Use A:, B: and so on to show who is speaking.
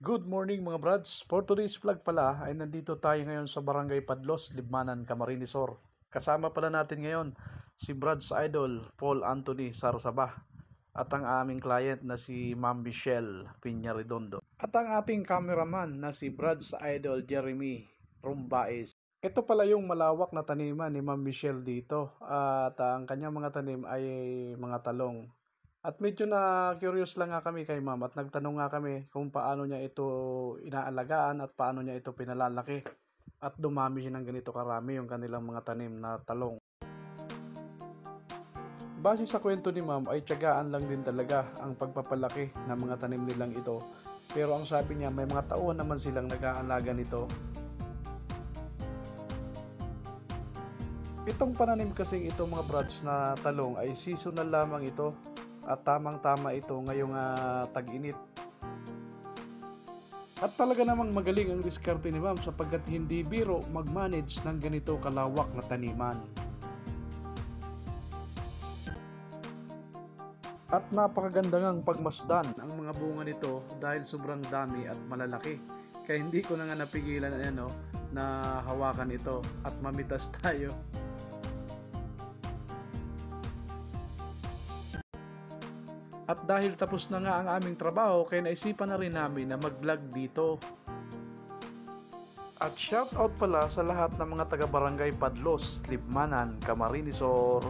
A: Good morning mga brads. For today's vlog pala ay nandito tayo ngayon sa Barangay Padlos, Libmanan, Camarines Sur. Kasama pala natin ngayon si Brads Idol Paul Anthony Sarsaba at ang aming client na si Ma'am Michelle Piñaredondo at ang ating cameraman na si Brads Idol Jeremy Rumbaes. Ito pala yung malawak na taniman ni Ma'am Michelle dito at ang kanyang mga tanim ay mga talong. At medyo na curious lang nga kami kay ma'am at nagtanong nga kami kung paano niya ito inaalagaan at paano niya ito pinalalaki at dumami siya ng ganito karami yung kanilang mga tanim na talong. Base sa kwento ni ma'am ay tiyagaan lang din talaga ang pagpapalaki ng mga tanim nilang ito. Pero ang sabi niya may mga taon naman silang nag-aalaga nito. Itong pananim kasing ito mga brads na talong ay seasonal lamang ito. At tamang-tama ito ngayong tag-init. At talaga namang magaling ang diskarte ni ma'am sapagkat hindi biro mag-manage ng ganito kalawak na taniman. At napakaganda ngang pagmasdan ang mga bunga nito dahil sobrang dami at malalaki. Kaya hindi ko na nga napigilan na hawakan ito at mamitas tayo. At dahil tapos na nga ang aming trabaho, kaya naisipan na rin namin na mag-vlog dito. At shoutout pala sa lahat ng mga taga-barangay Padlos, Libmanan, Camarines Sur.